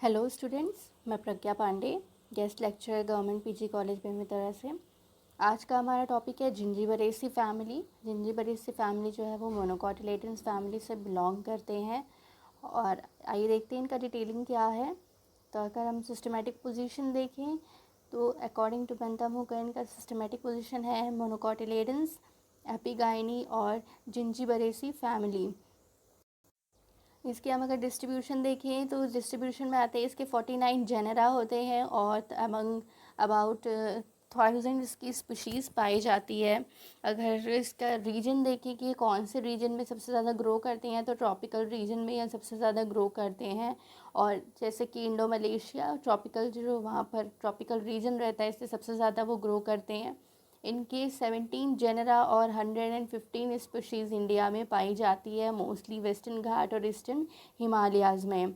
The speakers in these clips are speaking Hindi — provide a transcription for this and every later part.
हेलो स्टूडेंट्स, मैं Pragya Pandey, guest lecturer government PG college Bemetara से। आज का हमारा टॉपिक है जिंजीबरेसी फैमिली। जिंजीबरेसी फैमिली जो है वो मोनोकोटिलेडन्स फैमिली से बिलोंग करते हैं। और आइए देखते हैं इनका डिटेलिंग क्या है। तो अगर हम सिस्टमेटिक पोजीशन देखें तो अकॉर्डिंग टू बेंथम-हुकर इनका सिस्टमेटिक पोजीशन है मोनोकोटिलेडन्स, एपिगाइनी और जिंजीबरेसी फैमिली। इसके हम अगर डिस्ट्रीब्यूशन देखें तो डिस्ट्रीब्यूशन में आते हैं इसके 49 जेनेरा होते हैं और अमंग अबाउट 1000 इसकी स्पीशीज़ पाई जाती है। अगर इसका रीजन देखें कि कौन से रीजन में सबसे ज़्यादा ग्रो करते हैं तो ट्रॉपिकल रीजन में यह सबसे ज़्यादा ग्रो करते हैं। और जैसे कि इंडो मलेशिया ट्रॉपिकल जो वहाँ पर ट्रॉपिकल रीजन रहता है इससे सबसे ज़्यादा वो ग्रो करते हैं। इनके 17 जेनेरा और 115 स्पीशीज़ इंडिया में पाई जाती है, मोस्टली वेस्टर्न घाट और ईस्टर्न हिमालयाज़ में।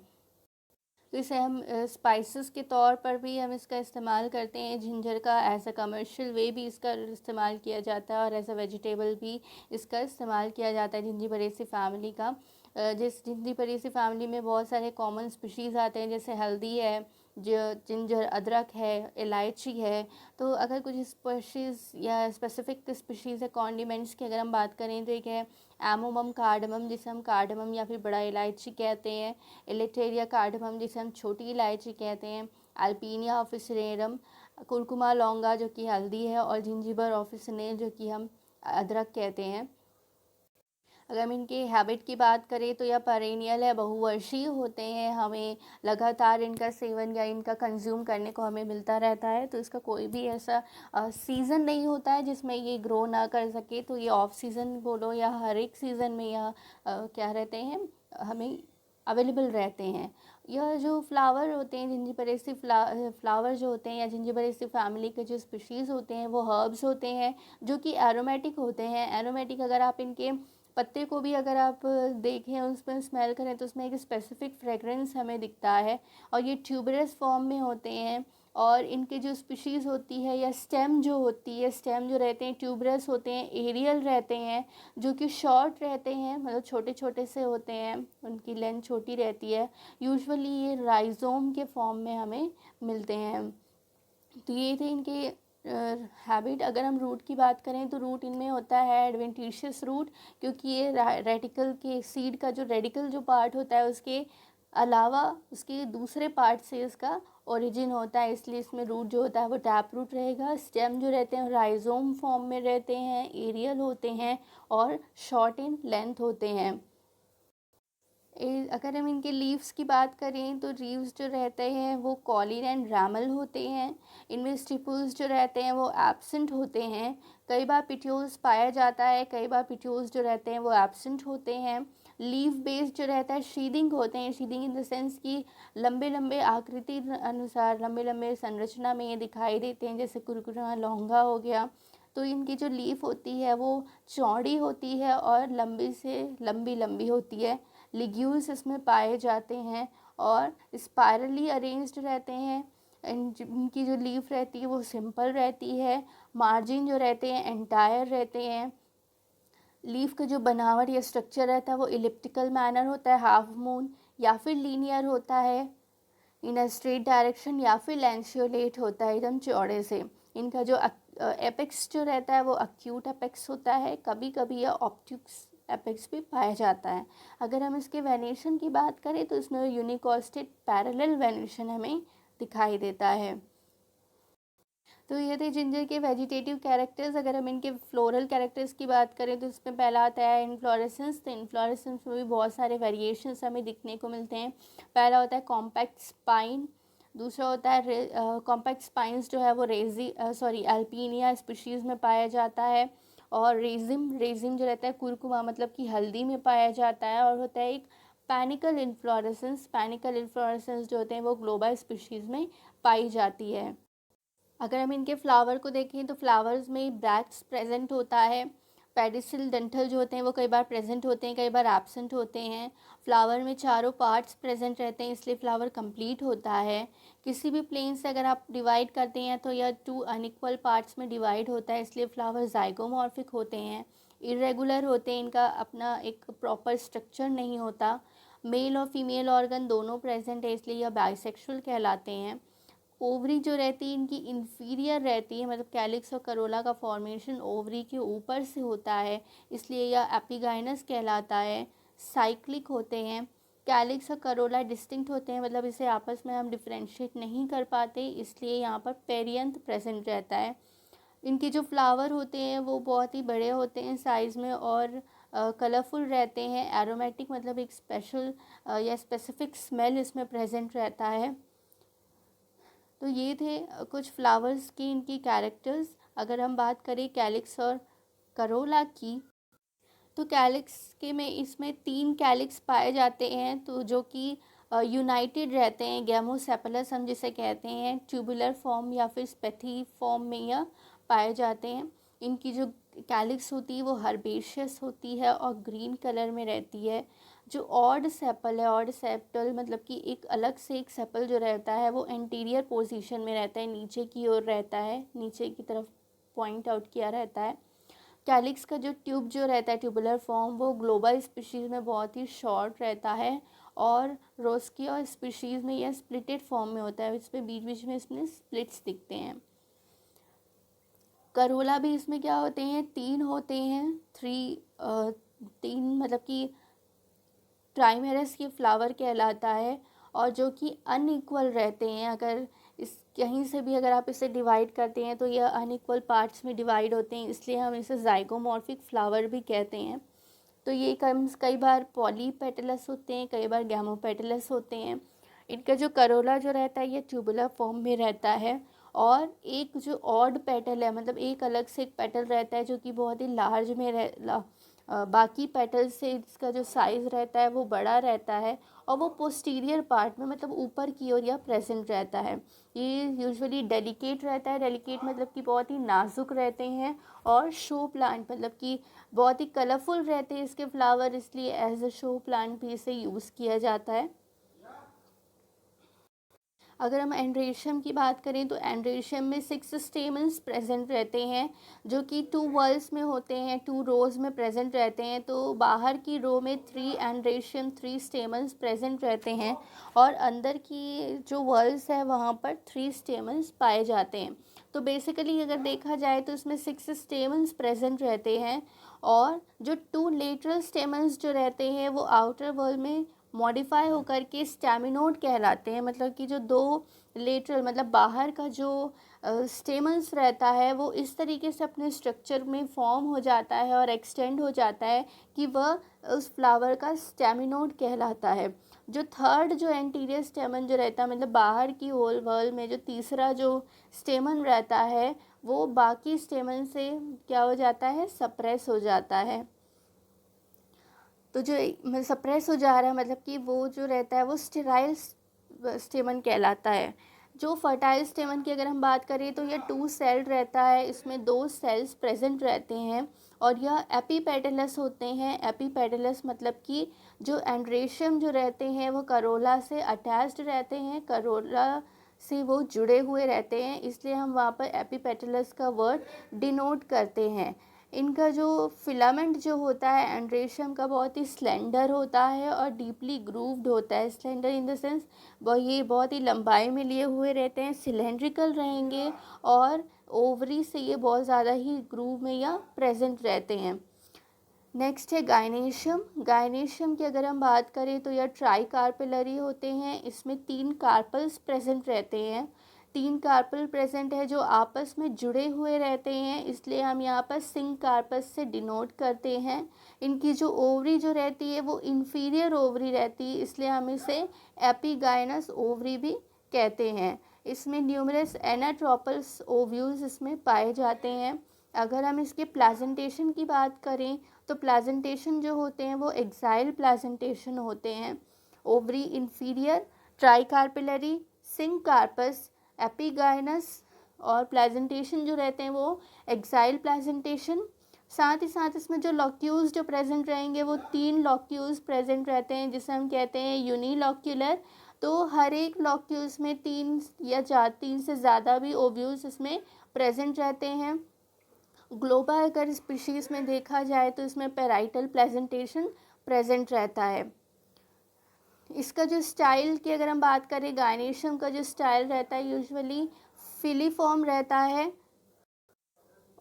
तो इसे हम स्पाइसेस के तौर पर भी हम इसका इस्तेमाल करते हैं। जिंजर का एज अ कमर्शियल वे भी इसका इस्तेमाल किया जाता है और एज अ वेजिटेबल भी इसका इस्तेमाल किया जाता है जिंजीबरेसी फैमिली का। जिस जिंजीबरेसी फैमिली में बहुत सारे कॉमन स्पीशीज़ आते हैं, जैसे हल्दी है, जो जिंजर, अदरक है, इलायची है। तो अगर कुछ स्पीशीज़ या स्पेसिफिक स्पीशीज़ है कॉन्डिमेंट्स की अगर हम बात करें तो एक है एमोमम कार्डमम, जिसे हम कार्डमम या फिर बड़ा इलायची कहते हैं। एलेटेरिया कार्डमम, जिसे हम छोटी इलायची कहते हैं। अल्पीनिया ऑफिसरेरम, कुरकुमा लौंगा जो कि हल्दी है, और जिंजिबर ऑफिसनेल जो कि हम अदरक कहते हैं। अगर हम इनके हैबिट की बात करें तो यह पेरेनियल है, बहुवर्षीय होते हैं। हमें लगातार इनका सेवन या इनका कंज्यूम करने को हमें मिलता रहता है। तो इसका कोई भी ऐसा सीज़न नहीं होता है जिसमें ये ग्रो ना कर सके। तो ये ऑफ सीज़न बोलो या हर एक सीज़न में यह क्या रहते हैं, हमें अवेलेबल रहते हैं। यह जो फ्लावर होते हैं जिंजीबरेसी फ्लावर जो होते हैं या जिंजीबरेसी फैमिली के जो स्पीशीज़ होते हैं वो हर्ब्स होते हैं जो कि एरोमेटिक होते हैं। एरोमेटिक, अगर आप इनके पत्ते को भी अगर आप देखें, उस पर स्मेल करें तो उसमें एक स्पेसिफिक फ्रेगरेंस हमें दिखता है। और ये ट्यूबरस फॉर्म में होते हैं। और इनके जो स्पीशीज़ होती है या स्टेम जो होती है, स्टेम जो रहते हैं ट्यूबरस होते हैं, एरियल रहते हैं, जो कि शॉर्ट रहते हैं, मतलब छोटे छोटे से होते हैं, उनकी लेंथ छोटी रहती है। यूजुअली ये राइजोम के फॉर्म में हमें मिलते हैं। तो ये थे इनके हैबिट। अगर हम रूट की बात करें तो रूट इनमें होता है एडवेंटिशियस रूट, क्योंकि ये रेडिकल के सीड का जो रेडिकल जो पार्ट होता है उसके अलावा उसके दूसरे पार्ट से इसका ओरिजिन होता है, इसलिए इसमें रूट जो होता है वो टैप रूट रहेगा। स्टेम जो रहते हैं राइजोम फॉर्म में रहते हैं, एरियल होते हैं और शॉर्ट इन लेंथ होते हैं। अगर हम इनके लीव्स की बात करें तो लीव्स जो रहते हैं वो कॉलिन एंड रैमल होते हैं। इनमें स्टिपुल्स जो रहते हैं वो एब्सेंट होते हैं। कई बार पिट्यूल्स पाया जाता है, कई बार पिट्यूल्स जो रहते हैं वो एब्सेंट होते हैं। लीफ बेस जो रहता है शीदिंग होते हैं। शीदिंग इन द सेंस कि लंबे लंबे आकृति अनुसार लंबे लंबे संरचना में ये दिखाई देते हैं, जैसे कुरकुरा लौंगा हो गया। तो इनकी जो लीफ होती है वो चौड़ी होती है और लंबी से लंबी लंबी होती है। लिग्यूल्स इसमें पाए जाते हैं और स्पायरली अरेंज्ड रहते हैं। इनकी जो लीफ रहती है वो सिंपल रहती है। मार्जिन जो रहते हैं एंटायर रहते हैं। लीफ का जो बनावट या स्ट्रक्चर रहता है वो इलिप्टिकल मैनर होता है, हाफ मून, या फिर लीनियर होता है इन अ स्ट्रेट डायरेक्शन, या फिर लैंसियोलेट होता है एकदम चौड़े से। इनका जो एपेक्स जो रहता है वो अक्यूट एपेक्स होता है, कभी कभी यह ऑप्टिक्स एपेक्स भी पाया जाता है। अगर हम इसके वेनेशन की बात करें तो इसमें यूनिकोस्टेड पैरेलल वेनेशन हमें दिखाई देता है। तो ये थे जिंजर के वेजिटेटिव कैरेक्टर्स। अगर हम इनके फ्लोरल कैरेक्टर्स की बात करें तो इसमें पहला आता है इनफ्लोरेसेंस। तो इनफ्लोरेसेंस में भी बहुत सारे वेरिएशंस हमें दिखने को मिलते हैं। पहला होता है कॉम्पैक्ट स्पाइन, दूसरा होता है कॉम्पैक्ट स्पाइंस जो है वो अल्पीनिया स्पीशीज़ में पाया जाता है। और रेजिम जो रहता है कुरकुमा मतलब कि हल्दी में पाया जाता है। और होता है एक पैनिकल इन्फ्लोरेसेंस जो होते हैं वो ग्लोबा स्पीशीज़ में पाई जाती है। अगर हम इनके फ्लावर को देखें तो फ्लावर्स में ब्रैक्ट्स प्रेजेंट होता है। पेडिसिल डंठल जो होते हैं वो कई बार प्रेजेंट होते हैं, कई बार एब्सेंट होते हैं। फ्लावर में चारों पार्ट्स प्रेजेंट रहते हैं, इसलिए फ्लावर कंप्लीट होता है। किसी भी प्लेन से अगर आप डिवाइड करते हैं तो यह 2 अनइक्वल पार्ट्स में डिवाइड होता है, इसलिए फ्लावर जाइगोमॉर्फिक होते हैं। इरेगुलर होते हैं, इनका अपना एक प्रॉपर स्ट्रक्चर नहीं होता। मेल और फीमेल ऑर्गन दोनों प्रेजेंट है, इसलिए यह बाइसेक्सुअल कहलाते हैं। ओवरी जो रहती है इनकी इंफीरियर रहती है, मतलब कैलिक्स और करोला का फॉर्मेशन ओवरी के ऊपर से होता है, इसलिए यह एपिगाइनस कहलाता है। साइक्लिक होते हैं। कैलिक्स और करोला डिस्टिंक्ट होते हैं, मतलब इसे आपस में हम डिफ्रेंशिएट नहीं कर पाते, इसलिए यहाँ पर पेरियंथ प्रेजेंट रहता है। इनके जो फ्लावर होते हैं वो बहुत ही बड़े होते हैं साइज़ में और कलरफुल रहते हैं। एरोमेटिक मतलब एक स्पेशल या स्पेसिफिक स्मेल इसमें प्रेजेंट रहता है। तो ये थे कुछ फ्लावर्स की इनकी कैरेक्टर्स। अगर हम बात करें कैलिक्स और करोला की, तो कैलिक्स के में इसमें 3 कैलिक्स पाए जाते हैं, तो जो कि यूनाइटेड रहते हैं। गैमोसेपलस हम जिसे कहते हैं, ट्यूबुलर फॉर्म या फिर स्पेथी फॉर्म में यह पाए जाते हैं। इनकी जो कैलिक्स होती है वो हर्बेशियस होती है और ग्रीन कलर में रहती है। जो ऑड सेपल है, ऑड सेप्टल मतलब कि एक अलग से एक सेपल जो रहता है वो एंटीरियर पोजीशन में रहता है, नीचे की ओर रहता है, नीचे की तरफ पॉइंट आउट किया रहता है। कैलिक्स का जो ट्यूब जो रहता है, ट्यूबुलर फॉर्म, वो ग्लोबल स्पीशीज़ में बहुत ही शॉर्ट रहता है और रोस्किया स्पीशीज़ में यह स्प्लिटेड फॉर्म में होता है, इसमें बीच बीच में इसमें स्प्लिट्स दिखते हैं। करोला भी इसमें क्या होते हैं, 3 होते हैं, 3 मतलब कि ट्राइमेरस ये फ्लावर कहलाता है और जो कि अनइक्वल रहते हैं। अगर इस कहीं से भी अगर आप इसे डिवाइड करते हैं तो यह अनइक्वल पार्ट्स में डिवाइड होते हैं, इसलिए हम इसे जाइगोमॉर्फिक फ्लावर भी कहते हैं। तो ये कई बार पॉलीपेटलस होते हैं, कई बार गैमोपेटलस होते हैं। इनका जो करोला जो रहता है ये ट्यूबुलर फॉर्म में रहता है और एक जो ऑड पेटल है, मतलब एक अलग से एक पेटल रहता है जो कि बहुत ही लार्ज में बाकी पेटल से इसका जो साइज़ रहता है वो बड़ा रहता है और वो पोस्टीरियर पार्ट में मतलब ऊपर की ओर यह प्रेजेंट रहता है। ये यूजुअली डेलिकेट रहता है, डेलिकेट मतलब कि बहुत ही नाजुक रहते हैं और शो प्लांट मतलब कि बहुत ही कलरफुल रहते हैं इसके फ्लावर, इसलिए एज अ शो प्लांट भी इसे यूज़ किया जाता है। अगर हम एंड्रेशियम की बात करें तो एंड्रेशियम में 6 स्टेमन्स प्रेजेंट रहते हैं जो कि 2 वॉल्स में होते हैं, 2 रोज में प्रेजेंट रहते हैं। तो बाहर की रो में 3 एंड्रेशियम 3 स्टेमन्स प्रेजेंट रहते हैं और अंदर की जो वॉल्स है वहाँ पर 3 स्टेमन्स पाए जाते हैं। तो बेसिकली अगर देखा जाए तो इसमें 6 स्टेमन्स प्रेजेंट रहते हैं और जो 2 लेटरल स्टेमन्स जो रहते हैं वो आउटर वॉल में मॉडिफाई होकर के स्टैमिनोड कहलाते हैं। मतलब कि जो 2 लेटरल मतलब बाहर का जो स्टेमन्स रहता है वो इस तरीके से अपने स्ट्रक्चर में फॉर्म हो जाता है और एक्सटेंड हो जाता है कि वह उस फ्लावर का स्टैमिनोड कहलाता है। जो थर्ड जो एंटीरियर स्टेमन जो रहता है मतलब बाहर की होल वर्ल में जो तीसरा जो स्टेमन रहता है वो बाकी स्टेमन से क्या हो जाता है, सप्रेस हो जाता है। तो जो सप्रेस हो जा रहा है मतलब कि वो जो रहता है वो स्टेराइल स्टेमन कहलाता है। जो फर्टाइल स्टेमन की अगर हम बात करें तो यह 2 सेल रहता है, इसमें 2 सेल्स प्रेजेंट रहते हैं और यह एपीपेटलस होते हैं। एपीपेटलस मतलब कि जो एंड्रेशियम जो रहते हैं वो करोला से अटैच्ड रहते हैं, करोला से वो जुड़े हुए रहते हैं, इसलिए हम वहाँ पर एपीपेटलस का वर्ड डिनोट करते हैं। इनका जो फिलामेंट जो होता है एंड्रेशियम का बहुत ही स्लेंडर होता है और डीपली ग्रूव्ड होता है। स्लेंडर इन द सेंस ये बहुत ही लंबाई में लिए हुए रहते हैं, सिलेंड्रिकल रहेंगे और ओवरी से ये बहुत ज़्यादा ही ग्रूव में या प्रेजेंट रहते हैं। नेक्स्ट है गायनेशियम। गायनेशियम की अगर हम बात करें तो यह ट्राई कार्पेलरी होते हैं, इसमें 3 कार्पल्स प्रेजेंट रहते हैं। 3 कार्पल प्रेजेंट है जो आपस में जुड़े हुए रहते हैं, इसलिए हम यहाँ पर सिंग कार्पस से डिनोट करते हैं। इनकी जो ओवरी जो रहती है वो इंफीरियर ओवरी रहती है, इसलिए हम इसे एपिगाइनस ओवरी भी कहते हैं। इसमें न्यूमरस एनाट्रोपल्स ओव्यूल्स इसमें पाए जाते हैं। अगर हम इसके प्लेजेंटेशन की बात करें तो प्लेजेंटेशन जो होते हैं वो एक्साइल प्लेजेंटेशन होते हैं। ओवरी इंफीरियर, ट्राइकार्पिलरी, सिंग कार्पस, एपिगाइनस और प्लेजेंटेशन जो रहते हैं वो एक्साइल प्लेजेंटेशन। साथ ही साथ इसमें जो लॉक्यूल्स जो प्रेजेंट रहेंगे वो 3 लॉक्यूल्स प्रेजेंट रहते हैं जिसे हम कहते हैं यूनिलॉक्यूलर। तो हर एक लॉक्यूल्स में 3 से ज़्यादा भी ओव्यूल्स इसमें प्रेजेंट रहते हैं। ग्लोबल अगर स्पीशीज़ में देखा जाए तो इसमें पैराइटल प्रेजेंटेशन प्रेजेंट रहता है। इसका जो स्टाइल की अगर हम बात करें, गायनेशियम का जो स्टाइल रहता है यूजुअली फिलीफॉर्म रहता है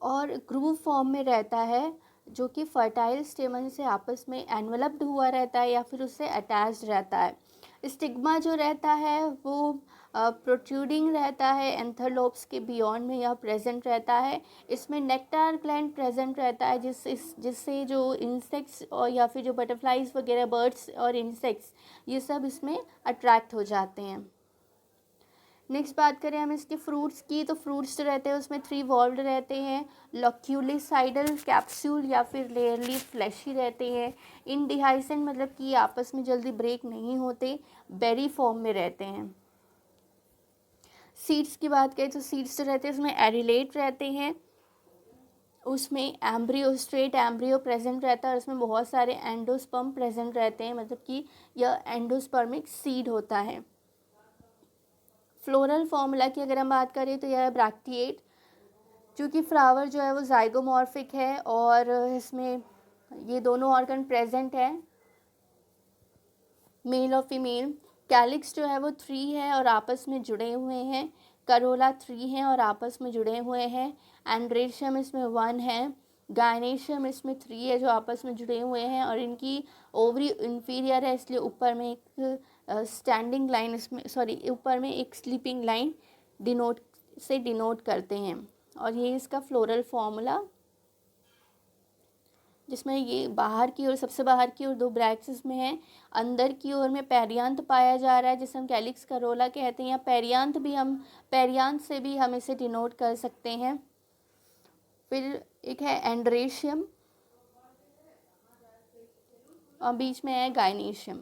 और ग्रूव फॉर्म में रहता है, जो कि फर्टाइल स्टेमन से आपस में एनवलप्ड हुआ रहता है या फिर उससे अटैच्ड रहता है। स्टिग्मा जो रहता है वो प्रोट्रूडिंग रहता है, एंथरलोप्स के बियॉन्ड में यह प्रेजेंट रहता है। इसमें नेक्टार ग्लैंड प्रेजेंट रहता है, जिससे जो इंसेक्ट्स और या फिर जो बटरफ्लाइज वगैरह, बर्ड्स और इंसेक्ट्स, ये सब इसमें अट्रैक्ट हो जाते हैं। नेक्स्ट बात करें हम इसके फ्रूट्स की, तो फ्रूट्स जो रहते हैं उसमें 3 वॉल्व्ड रहते हैं, लॉक्यूलिसाइडल कैप्सूल या फिर लेयरली फ्लैशी रहते हैं। इनडिहाइसेंट मतलब कि आपस में जल्दी ब्रेक नहीं होते, बेरी फॉर्म में रहते हैं। सीड्स की बात करें तो सीड्स जो रहते हैं उसमें एरिलेट रहते हैं, उसमें एम्ब्रियो, स्ट्रेट एम्ब्रियो प्रेजेंट रहता है और उसमें बहुत सारे एंडोस्पर्म प्रेजेंट रहते हैं, मतलब कि यह एंडोस्पर्मिक सीड होता है। फ्लोरल फॉर्मूला की अगर हम बात करें तो यह है ब्रैक्टिएट, क्योंकि फ्लावर जो है वो जाइगोमॉर्फिक है और इसमें ये दोनों ऑर्गन प्रेजेंट है, मेल और फीमेल। कैलिक्स जो है वो 3 है और आपस में जुड़े हुए हैं। करोला 3 हैं और आपस में जुड़े हुए हैं। एंड्रेशियम इसमें 1 है। गायनेशियम इसमें 3 है जो आपस में जुड़े हुए हैं और इनकी ओवरी इंफीरियर है, इसलिए ऊपर में एक स्टैंडिंग लाइन, इसमें सॉरी ऊपर में एक स्लीपिंग लाइन डिनोट करते हैं। और ये इसका फ्लोरल फॉर्मूला, जिसमें ये बाहर की ओर, सबसे बाहर की ओर 2 ब्रैक्ट्स में है, अंदर की ओर में पेरियांथ पाया जा रहा है जिसे हम कैलिक्स करोला कहते हैं, या पेरियांथ से भी हम इसे डिनोट कर सकते हैं। फिर एक है एंड्रेशियम और बीच में है गायनेशियम।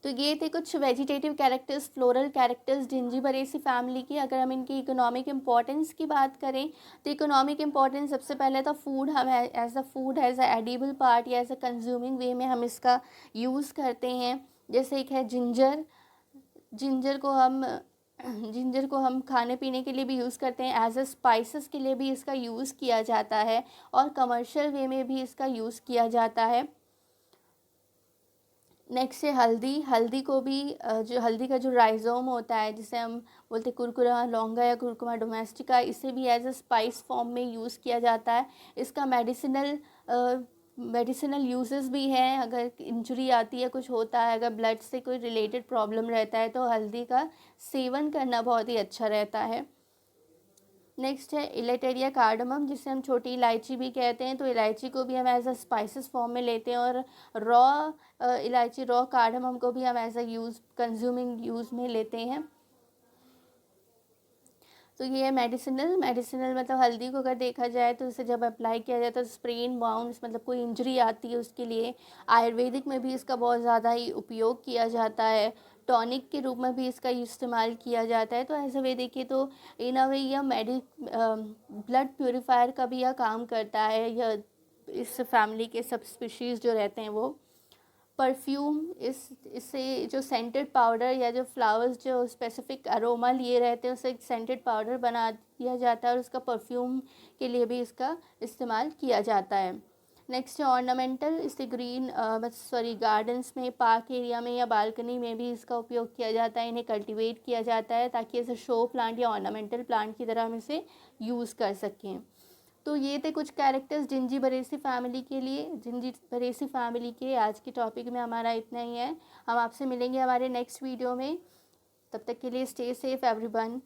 तो ये थे कुछ vegetative characters, floral characters Zingiberaceae family की। अगर हम इनकी इकोनॉमिक इम्पोर्टेंस की बात करें तो इकोनॉमिक इम्पोर्टेंस सबसे पहले तो फूड, हम एज अ एडिबल पार्ट या एज अ कंज्यूमिंग वे में हम इसका यूज़ करते हैं। जैसे एक है जिंजर को हम खाने पीने के लिए भी यूज़ करते हैं, एज अ स्पाइसेस के लिए भी इसका यूज़ किया जाता है और कमर्शियल वे में भी इसका यूज़ किया जाता है। नेक्स्ट है हल्दी को भी जो हल्दी का जो राइजोम होता है, जिसे हम बोलते हैं कुरकुरा लौंगा या कुरकुमा डोमेस्टिका, इसे भी एज अ स्पाइस फॉर्म में यूज़ किया जाता है। इसका मेडिसिनल यूजेस भी हैं। अगर इंजरी आती है, कुछ होता है, अगर ब्लड से कोई रिलेटेड प्रॉब्लम रहता है तो हल्दी का सेवन करना बहुत ही अच्छा रहता है। नेक्स्ट है इलेटेरिया कार्डमम, जिसे हम छोटी इलायची भी कहते हैं। तो इलायची को भी हम एज अ स्पाइसेस फॉर्म में लेते हैं और रॉ कार्डमम को भी हम एज अ कंज्यूमिंग यूज़ में लेते हैं। तो ये है मेडिसिनल मतलब हल्दी को अगर देखा जाए तो इसे जब अप्लाई किया जाए तो स्प्रेन बाउंड्स, मतलब कोई इंजरी आती है उसके लिए। आयुर्वेदिक में भी इसका बहुत ज़्यादा ही उपयोग किया जाता है, टॉनिक के रूप में भी इसका इस्तेमाल किया जाता है। तो ऐसे वे देखिए तो इन अ वे यह ब्लड प्योरीफायर का भी यह काम करता है। यह इस फैमिली के सब स्पीशीज़ जो रहते हैं वो परफ्यूम, इससे जो सेंटेड पाउडर या जो फ्लावर्स जो स्पेसिफिक अरोमा लिए रहते हैं उससे एक सेंटेड पाउडर बना दिया जाता है और उसका परफ्यूम के लिए भी इसका इस्तेमाल किया जाता है। नेक्स्ट है ऑर्नामेंटल, इससे गार्डन्स में, पार्क एरिया में या बालकनी में भी इसका उपयोग किया जाता है। इन्हें कल्टीवेट किया जाता है ताकि ऐसे शो प्लांट या ऑर्नामेंटल प्लांट की तरह हम इसे यूज़ कर सकें। तो ये थे कुछ कैरेक्टर्स जिंजीबरेसी फैमिली के लिए। जिंजीबरेसी फैमिली के आज के टॉपिक में हमारा इतना ही है। हम आपसे मिलेंगे हमारे नेक्स्ट वीडियो में। तब तक के लिए स्टे सेफ एवरीवन।